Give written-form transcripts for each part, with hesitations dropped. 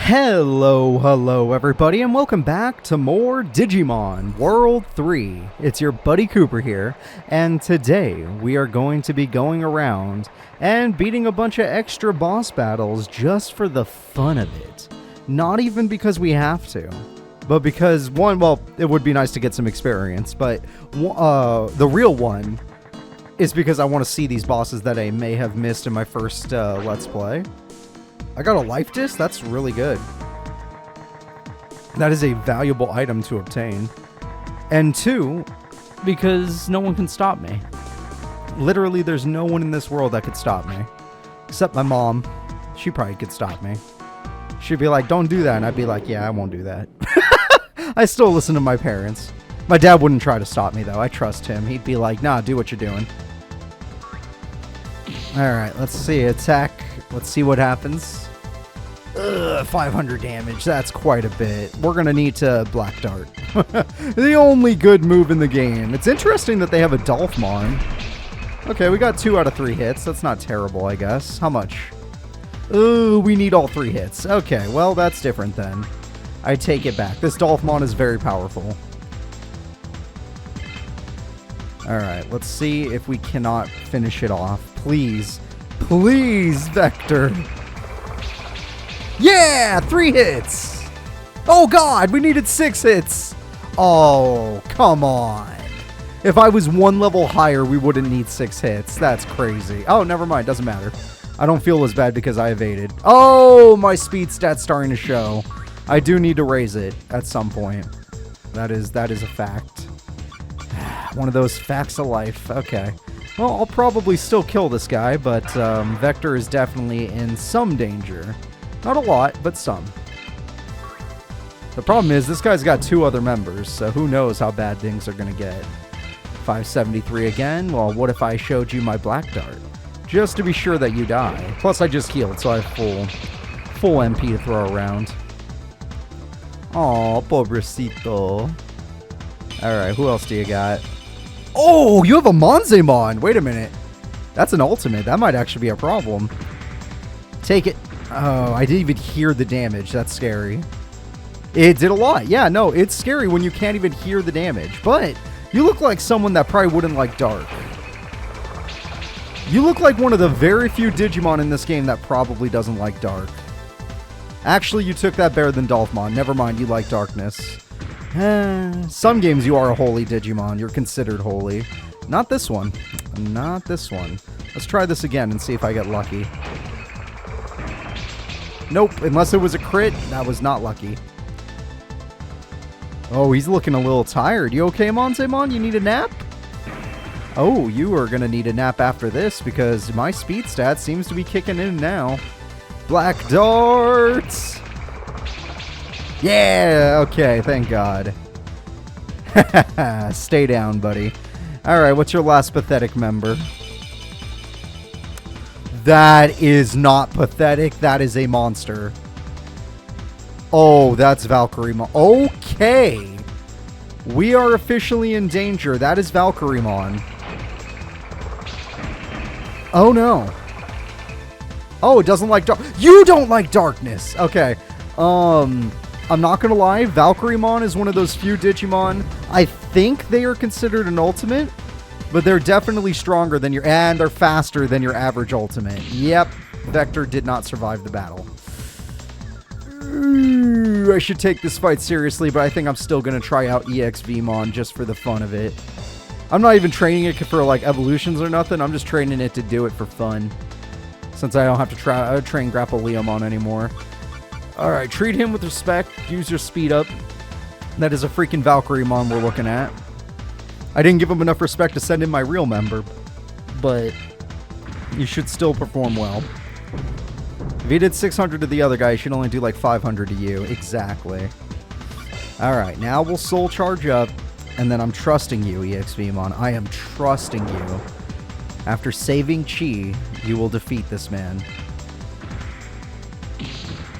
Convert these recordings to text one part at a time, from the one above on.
Hello everybody, and welcome back to more Digimon World 3. It's your buddy Cooper here, and today we are going to be going around and beating a bunch of extra boss battles just for the fun of it. Not even because we have to, but because, well, it would be nice to get some experience, but the real one is because I want to see these bosses that I may have missed in my first Let's Play. I got a life disc? That's really good. That is a valuable item to obtain. And two, because no one can stop me. Literally, there's no one in this world that could stop me. Except my mom. She probably could stop me. She'd be like, don't do that. And I'd be like, yeah, I won't do that. I still listen to my parents. My dad wouldn't try to stop me, though. I trust him. He'd be like, nah, do what you're doing. Alright, let's see. Attack. Let's see what happens. 500 damage. That's quite a bit. We're going to need to Black Dart. The only good move in the game. It's interesting that they have a Dolphmon. Okay, we got 2 out of 3 hits. That's not terrible, I guess. How much? Ooh, we need all 3 hits. Okay, well, that's different then. I take it back. This Dolphmon is very powerful. Alright, let's see if we cannot finish it off. Please. Please, Vector. Yeah! 3 hits! Oh god, we needed 6 hits! Oh, come on. If I was 1 level higher, we wouldn't need 6 hits. That's crazy. Oh, never mind, doesn't matter. I don't feel as bad because I evaded. Oh, my speed stat's starting to show. I do need to raise it at some point. That is a fact. One of those facts of life. Okay. Well, I'll probably still kill this guy, but Vector is definitely in some danger. Not a lot, but some. The problem is, this guy's got 2 other members, so who knows how bad things are going to get. 573 again? Well, what if I showed you my Black Dart? Just to be sure that you die. Plus, I just healed, so I have full MP to throw around. Aw, pobrecito. Alright, who else do you got? Oh, you have a Monzemon! Wait a minute. That's an ultimate. That might actually be a problem. Take it. Oh, I didn't even hear the damage. That's scary. It did a lot. Yeah, no, it's scary when you can't even hear the damage. But you look like someone that probably wouldn't like dark. You look like one of the very few Digimon in this game that probably doesn't like dark. Actually, you took that better than Dolphmon. Never mind, you like darkness. Some games you are a holy Digimon. You're considered holy. Not this one. Not this one. Let's try this again and see if I get lucky. Nope. Unless it was a crit, that was not lucky. Oh, he's looking a little tired. You okay, Monzemon? You need a nap? Oh, you are going to need a nap after this because my speed stat seems to be kicking in now. Black darts! Yeah, okay, thank God. Stay down, buddy. Alright, what's your last pathetic member? That is not pathetic. That is a monster. Oh, that's Valkyriemon. Okay. We are officially in danger. That is Valkyriemon. Oh, no. Oh, it doesn't like dark. You don't like darkness. Okay. I'm not going to lie. Valkyriemon is one of those few Digimon. I think they are considered an ultimate. But they're definitely stronger than and they're faster than your average ultimate. Yep, Vector did not survive the battle. Ooh, I should take this fight seriously, but I think I'm still going to try out EXVmon just for the fun of it. I'm not even training it for like evolutions or nothing. I'm just training it to do it for fun. Since I don't have to train Grappleliomon anymore. Alright, treat him with respect. Use your speed up. That is a freaking Valkyriemon we're looking at. I didn't give him enough respect to send in my real member, but you should still perform well. If he did 600 to the other guy, he should only do like 500 to you. Exactly. Alright, now we'll soul charge up, and then I'm trusting you, EXVmon. I am trusting you. After saving Chi, you will defeat this man.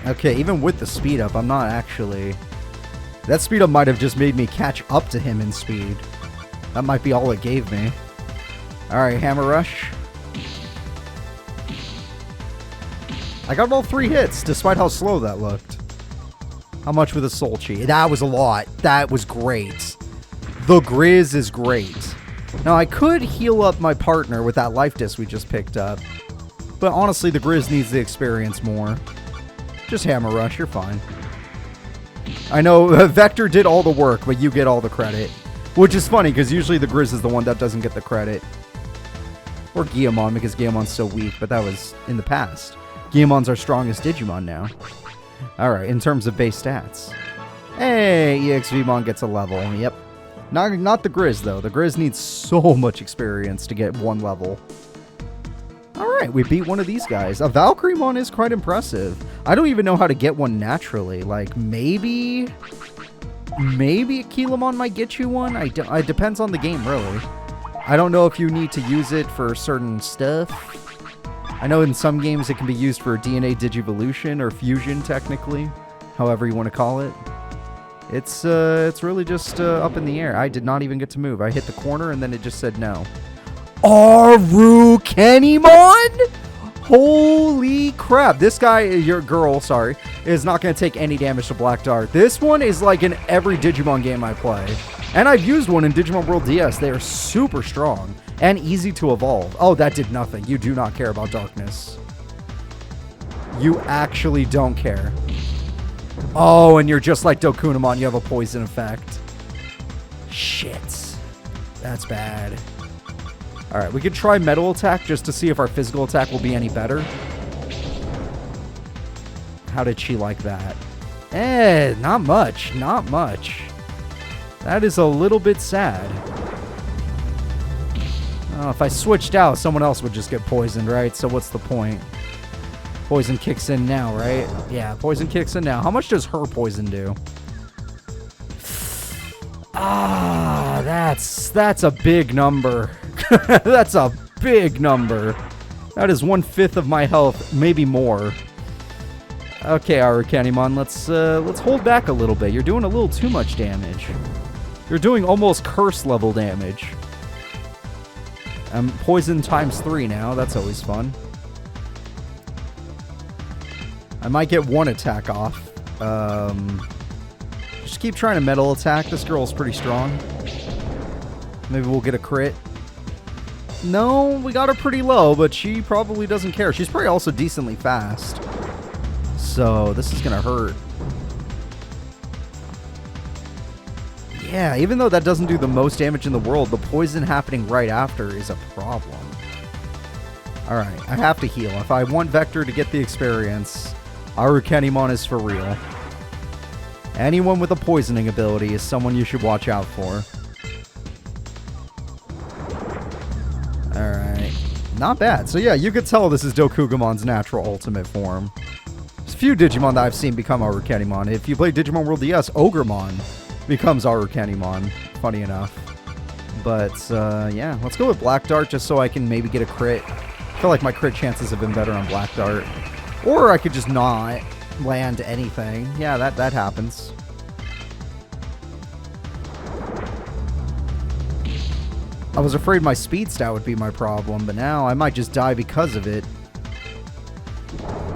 Okay, even with the speed up, I'm not actually... That speed up might have just made me catch up to him in speed. That might be all it gave me. Alright, Hammer Rush. I got all 3 hits, despite how slow that looked. How much with a soul chi? That was a lot. That was great. The Grizz is great. Now, I could heal up my partner with that life disc we just picked up. But honestly, the Grizz needs the experience more. Just Hammer Rush, you're fine. I know Vector did all the work, but you get all the credit. Which is funny, because usually the Grizz is the one that doesn't get the credit. Or Guillemon, because Guillemon's so weak, but that was in the past. Guillemon's our strongest Digimon now. Alright, in terms of base stats. Hey, EXVmon gets a level. Yep. Not the Grizz, though. The Grizz needs so much experience to get 1 level. Alright, we beat one of these guys. A Valkyriemon is quite impressive. I don't even know how to get one naturally. Like, maybe a Keelamon might get you one? It depends on the game, really. I don't know if you need to use it for certain stuff. I know in some games it can be used for DNA Digivolution or Fusion, technically. However you want to call it. It's really just up in the air. I did not even get to move. I hit the corner and then it just said no. Arukenimon? Holy crap. This guy, your girl, sorry, is not going to take any damage to Black Dart. This one is like in every Digimon game I play. And I've used one in Digimon World DS. They are super strong and easy to evolve. Oh, that did nothing. You do not care about darkness. You actually don't care. Oh, and you're just like Dokunimon. You have a poison effect. Shit. That's bad. Alright, we could try Metal Attack just to see if our physical attack will be any better. How did she like that? Not much. Not much. That is a little bit sad. Oh, if I switched out, someone else would just get poisoned, right? So what's the point? Poison kicks in now, right? Yeah, poison kicks in now. How much does her poison do? Ah, that's a big number. That's a big number. That is 1/5 of my health, maybe more. Okay, Arukenimon, let's hold back a little bit. You're doing a little too much damage. You're doing almost curse level damage. I'm poison ×3 now. That's always fun. I might get 1 attack off. Just keep trying to metal attack. This girl's pretty strong. Maybe we'll get a crit. No, we got her pretty low, but she probably doesn't care. She's probably also decently fast. So this is gonna hurt. Yeah, even though that doesn't do the most damage in the world, the poison happening right after is a problem. Alright, I have to heal. If I want Vector to get the experience, Arukenimon is for real. Anyone with a poisoning ability is someone you should watch out for. Alright. Not bad. So yeah, you could tell this is Dokugamon's natural ultimate form. There's a few Digimon that I've seen become Arukenimon. If you play Digimon World DS, Ogremon becomes Arukenimon, funny enough. But, yeah, let's go with Black Dart just so I can maybe get a crit. I feel like my crit chances have been better on Black Dart. Or I could just not land anything. Yeah, that happens. I was afraid my speed stat would be my problem, but now I might just die because of it.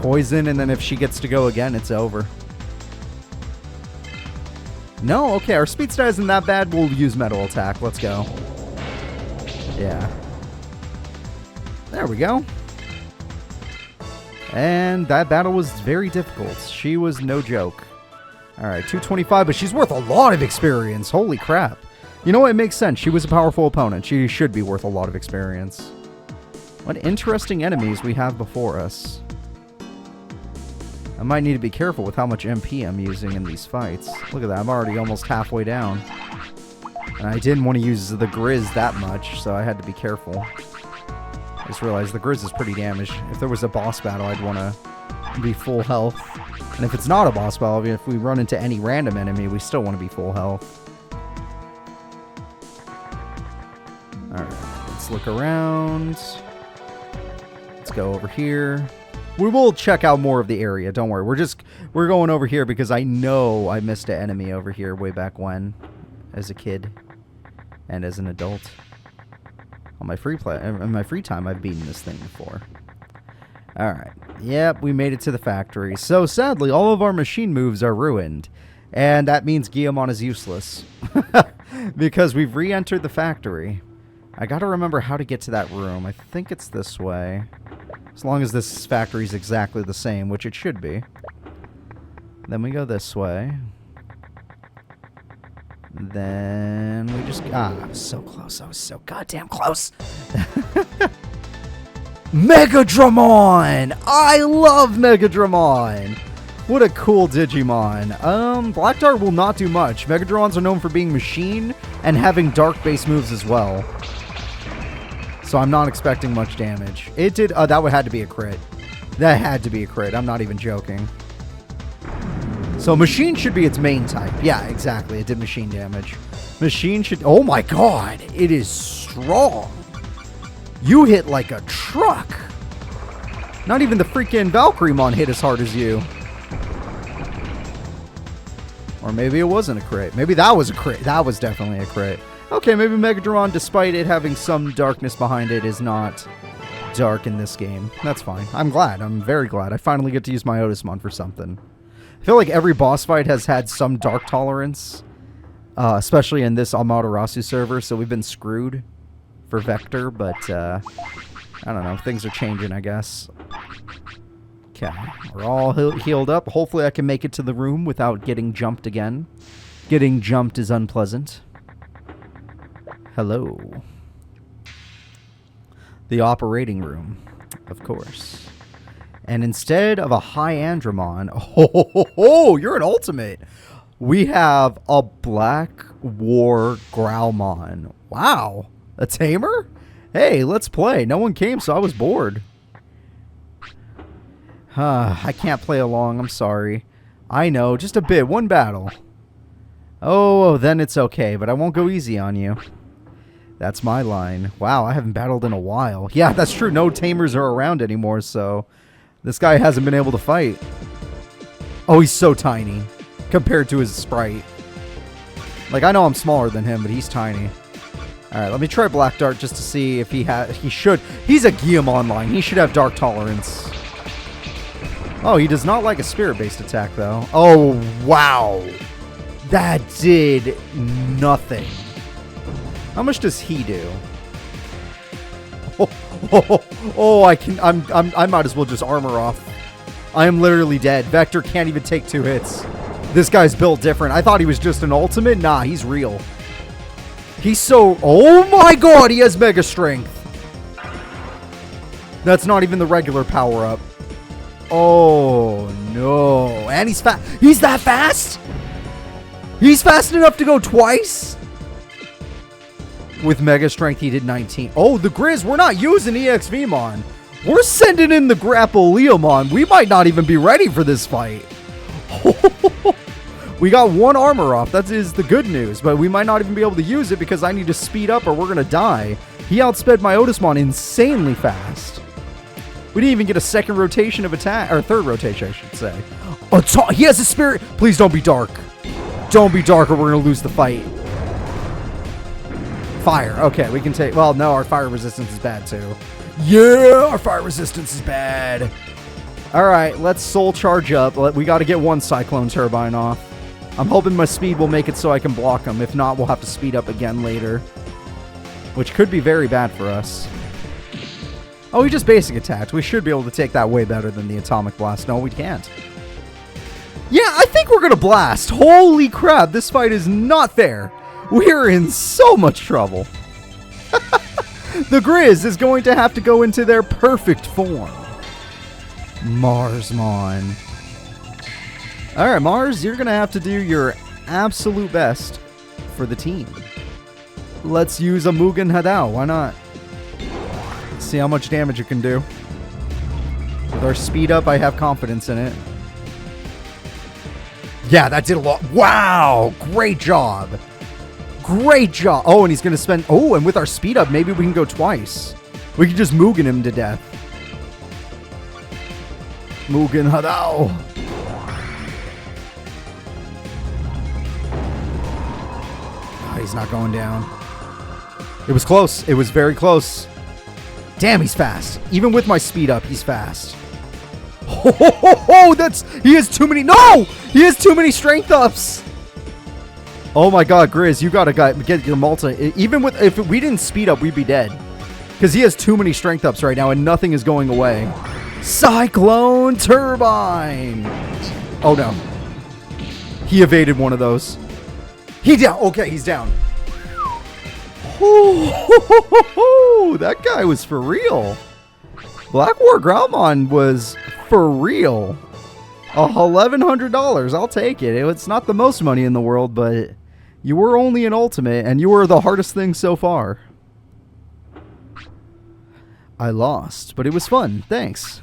Poison, and then if she gets to go again, it's over. No? Okay, our speed stat isn't that bad. We'll use Metal Attack. Let's go. Yeah. There we go. And that battle was very difficult. She was no joke. Alright, 225, but she's worth a lot of experience. Holy crap. You know what? It makes sense. She was a powerful opponent. She should be worth a lot of experience. What interesting enemies we have before us. I might need to be careful with how much MP I'm using in these fights. Look at that. I'm already almost halfway down. And I didn't want to use the Grizz that much, so I had to be careful. I just realized the Grizz is pretty damaged. If there was a boss battle, I'd want to be full health. And if it's not a boss battle, if we run into any random enemy, we still want to be full health. Alright, let's look around. Let's go over here. We will check out more of the area, don't worry. We're going over here because I know I missed an enemy over here way back when, as a kid and as an adult. On my free time, I've beaten this thing before. Alright. Yep, we made it to the factory. So, sadly, all of our machine moves are ruined. And that means Guillemon is useless. Because we've re-entered the factory. I gotta remember how to get to that room. I think it's this way. As long as this factory is exactly the same, which it should be. Then we go this way. Then we just... Ah, I was so close. I was so goddamn close. Machinedramon! I love Machinedramon! What a cool Digimon. Black Dart will not do much. Megadrons are known for being machine and having dark-based moves as well. So I'm not expecting much damage. It did... that would had to be a crit. That had to be a crit. I'm not even joking. So machine should be its main type. Yeah, exactly. It did machine damage. Machine should... Oh my god! It is strong! You hit like a truck! Not even the freaking Valkyriemon hit as hard as you. Or maybe it wasn't a crit. Maybe that was a crit. That was definitely a crit. Okay, maybe Megadron, despite it having some darkness behind it, is not dark in this game. That's fine. I'm glad. I'm very glad. I finally get to use my Otismon for something. I feel like every boss fight has had some dark tolerance. Especially in this Amaterasu server, so we've been screwed for Vector, but I don't know. Things are changing, I guess. Okay, we're all healed up. Hopefully I can make it to the room without getting jumped again. Getting jumped is unpleasant. Hello. The operating room, of course. And instead of a HiAndromon, oh, you're an ultimate. We have a Black WarGrowlmon. Wow, a tamer? Hey, let's play. No one came, so I was bored. I can't play along. I'm sorry. I know, just a bit. One battle. Oh, then it's okay, but I won't go easy on you. That's my line. Wow, I haven't battled in a while. Yeah, that's true. No tamers are around anymore, so this guy hasn't been able to fight. Oh, he's so tiny compared to his sprite. Like, I know I'm smaller than him, but he's tiny. Alright, let me try Black Dart just to see if he should. He's a Guillemon line. He should have dark tolerance. Oh, he does not like a spirit-based attack, though. Oh, wow. That did nothing. How much does he do? I might as well just armor off. I am literally dead. Vector can't even take 2 hits. This guy's built different. I thought he was just an ultimate. Nah, he's real. He's so... Oh my god, he has mega strength. That's not even the regular power-up. Oh, no. And he's fast. He's that fast? He's fast enough to go twice? With mega strength, he did 19. Oh, the Grizz. We're not using EXVmon. We're sending in the Grapple-Leomon. We might not even be ready for this fight. We got 1 armor off. That is the good news. But we might not even be able to use it because I need to speed up or we're going to die. He outsped my Otismon insanely fast. We didn't even get a second rotation of attack. Or third rotation, I should say. Oh, he has a spirit. Please don't be dark. Don't be dark or we're going to lose the fight. Fire. Okay, we can take... Well, no, our fire resistance is bad, too. Yeah, our fire resistance is bad. All right, let's soul charge up. We got to get 1 Cyclone Turbine off. I'm hoping my speed will make it so I can block him. If not, we'll have to speed up again later. Which could be very bad for us. Oh, he just basic attacked. We should be able to take that way better than the Atomic Blast. No, we can't. Yeah, I think we're going to blast. Holy crap, this fight is not fair. We're in so much trouble. The Grizz is going to have to go into their perfect form. Marsmon. Alright, Mars, you're going to have to do your absolute best for the team. Let's use a Mugen Hadao. Why not? Let's see how much damage it can do. With our speed up, I have confidence in it. Yeah, that did a lot. Wow! Great job. Great job. Oh, and he's going to spend... Oh, and with our speed up, maybe we can go twice. We can just Mugen him to death. Mugen Hadao. Oh, he's not going down. It was close. It was very close. Damn, he's fast. Even with my speed up, he's fast. Oh, he has too many. No, he has too many strength ups. Oh my God, Grizz, you gotta get your multi. Even if we didn't speed up, we'd be dead. Because he has too many strength ups right now, and nothing is going away. Cyclone Turbine. Oh no, he evaded one of those. He down. Okay, he's down. Oh, that guy was for real. Black WarGrowlmon was for real. $1,100. I'll take it. It's not the most money in the world, but you were only an ultimate, and you were the hardest thing so far. I lost, but it was fun. Thanks.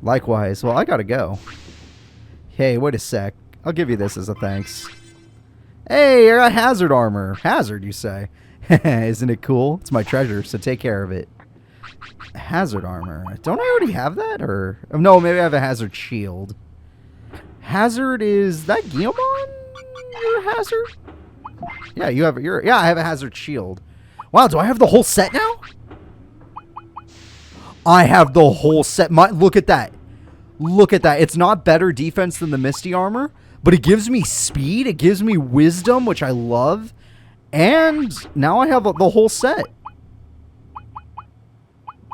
Likewise. Well, I gotta go. Hey, wait a sec. I'll give you this as a thanks. Hey, you're a hazard armor. Hazard, you say? Isn't it cool? It's my treasure, so take care of it. Hazard armor. Don't I already have that? Or no, maybe I have a hazard shield. Hazard is that Digimon? Your hazard? Yeah, you have yeah, I have a hazard shield. Wow, do I have the whole set now? I have the whole set. Look at that. Look at that. It's not better defense than the Misty armor, but it gives me speed, it gives me wisdom, which I love. And now I have the whole set.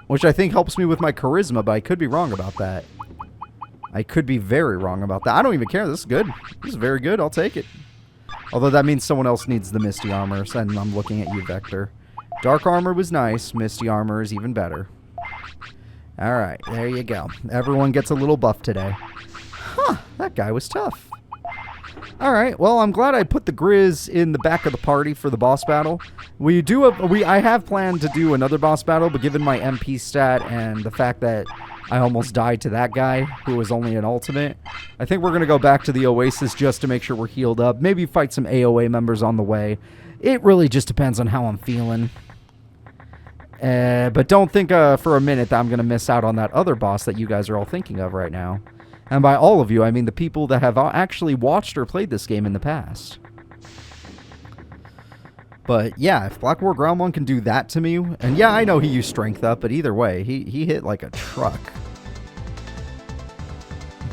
Which I think helps me with my charisma, but I could be wrong about that. I could be very wrong about that. I don't even care. This is good. This is very good. I'll take it. Although that means someone else needs the Misty armor, so I'm looking at you, Vector. Dark armor was nice. Misty armor is even better. Alright, there you go. Everyone gets a little buff today. Huh, that guy was tough. Alright, well, I'm glad I put the Grizz in the back of the party for the boss battle. I have planned to do another boss battle, but given my MP stat and the fact that I almost died to that guy, who was only an ultimate, I think we're going to go back to the Oasis just to make sure we're healed up. Maybe fight some AOA members on the way. It really just depends on how I'm feeling. But don't think for a minute that I'm going to miss out on that other boss that you guys are all thinking of right now. And by all of you, I mean the people that have actually watched or played this game in the past. But yeah, if Black WarGrowlmon can do that to me, and yeah, I know he used strength up, but either way, he hit like a truck.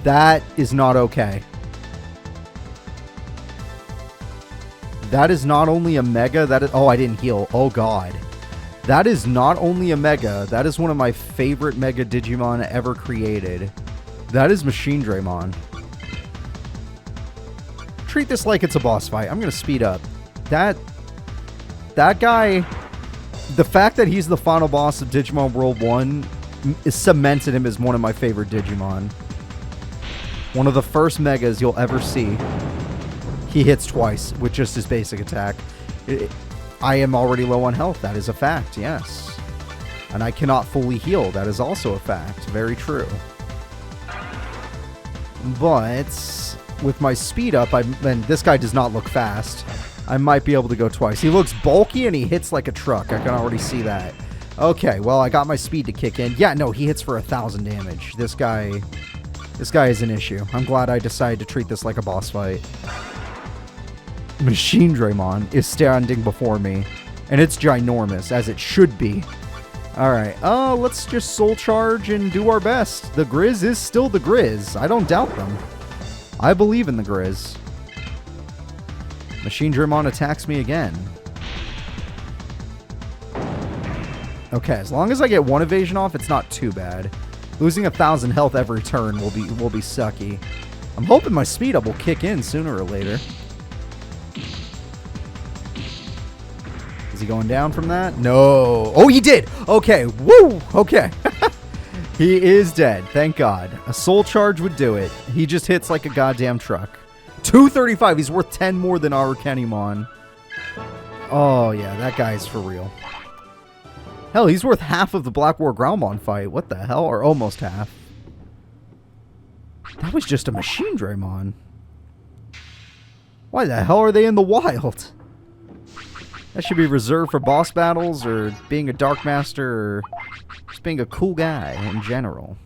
That is not okay. That is not only a mega, that is... Oh, I didn't heal. Oh, God. That is not only a mega, that is one of my favorite mega Digimon ever created. That is Machinedramon. Treat this like it's a boss fight. I'm going to speed up. That guy, the fact that he's the final boss of Digimon World 1 is cemented him as one of my favorite Digimon. One of the first megas you'll ever see. He hits twice with just his basic attack. I am already low on health. That is a fact, yes. And I cannot fully heal. That is also a fact. Very true. But with my speed up, and this guy does not look fast, I might be able to go twice. He looks bulky and he hits like a truck. I can already see that. Okay, well, I got my speed to kick in. Yeah, no, he hits for 1,000 damage. This guy is an issue. I'm glad I decided to treat this like a boss fight. Machinedramon is standing before me, and it's ginormous, as it should be. Alright, let's just soul charge and do our best. The Grizz is still the Grizz. I don't doubt them. I believe in the Grizz. Machinedramon attacks me again. Okay, as long as I get one evasion off, it's not too bad. Losing 1,000 health every turn will be sucky. I'm hoping my speed up will kick in sooner or later. Is he going down from that? No. Oh, he did. Okay. Woo. Okay. He is dead. Thank God. A soul charge would do it. He just hits like a goddamn truck. 235. He's worth 10 more than Arukenimon. Oh, yeah. That guy's for real. Hell, he's worth half of the Black WarGrowlmon fight. What the hell? Or almost half. That was just a Machinedramon. Why the hell are they in the wild? That should be reserved for boss battles or being a Dark Master or just being a cool guy in general.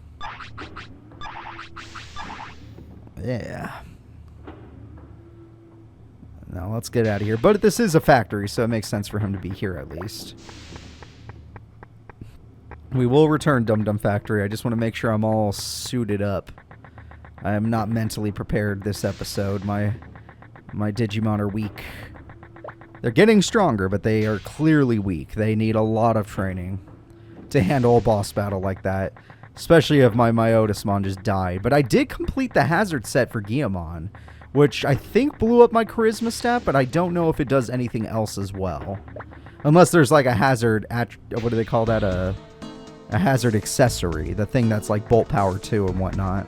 Yeah. Now let's get out of here. But this is a factory, so it makes sense for him to be here at least. We will return Dum Dum Factory. I just want to make sure I'm all suited up. I am not mentally prepared this episode. My Digimon are weak. They're getting stronger, but they are clearly weak. They need a lot of training to handle a boss battle like that. Especially if my Myotismon just died. But I did complete the hazard set for Guillemon, which I think blew up my charisma stat, but I don't know if it does anything else as well. Unless there's like a hazard, what do they call that? A hazard accessory. The thing that's like Bolt Power 2 and whatnot.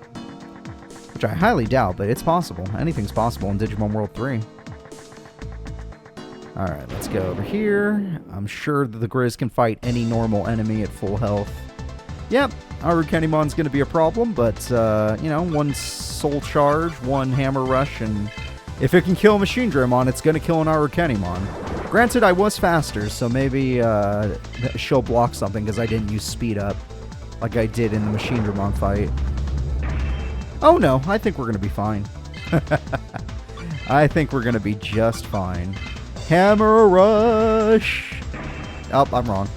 Which I highly doubt, but it's possible. Anything's possible in Digimon World 3. Alright, let's go over here. I'm sure that the Grizz can fight any normal enemy at full health. Yep, Arukenimon's going to be a problem, but, you know, one Soul Charge, one Hammer Rush, and if it can kill Machinedramon, it's going to kill an Arukenimon. Granted, I was faster, so maybe she'll block something because I didn't use Speed Up like I did in the Machinedramon fight. Oh no, I think we're going to be fine. I think we're going to be just fine. Hammer Rush! Oh, I'm wrong.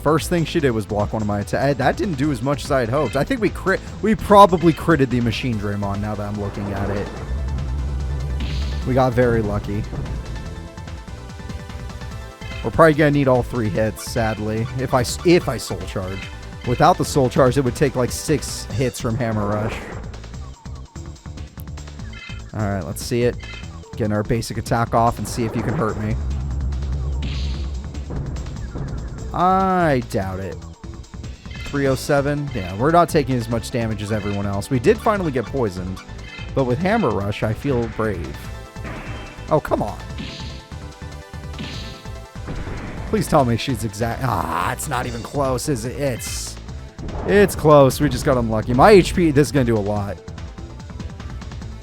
First thing she did was block one of my attacks. That didn't do as much as I had hoped. I think we probably critted the Machinedramon now that I'm looking at it. We got very lucky. We're probably going to need all 3 hits, sadly, if I Soul Charge. Without the Soul Charge, it would take like 6 hits from Hammer Rush. Alright, let's see it. Getting our basic attack off and see if you can hurt me. I doubt it. 307. Yeah, we're not taking as much damage as everyone else. We did finally get poisoned. But with Hammer Rush, I feel brave. Oh, come on. Please tell me she's exact. Ah, it's not even close, is it? It's close. We just got unlucky. My HP, this is going to do a lot.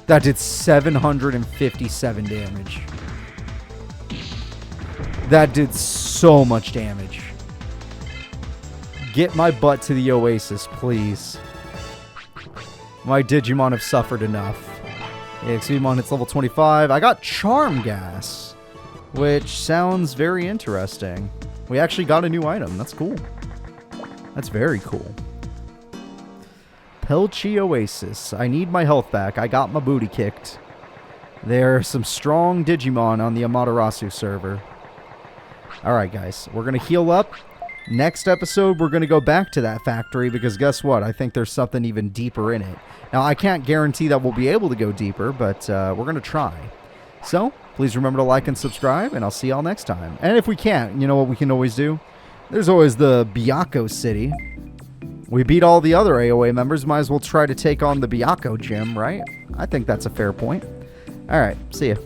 That did 757 damage. That did so much damage. Get my butt to the Oasis, please. My Digimon have suffered enough. Digimon hits level 25. I got Charm Gas, which sounds very interesting. We actually got a new item. That's cool. That's very cool. Pelchi Oasis. I need my health back. I got my booty kicked. There are some strong Digimon on the Amaterasu server. Alright, guys. We're going to heal up. Next episode, we're going to go back to that factory because guess what? I think there's something even deeper in it. Now, I can't guarantee that we'll be able to go deeper, but we're going to try. So, please remember to like and subscribe, and I'll see y'all next time. And if we can't, you know what we can always do? There's always the Byakko City. We beat all the other AOA members. Might as well try to take on the Byakko gym, right? I think that's a fair point. Alright, see ya.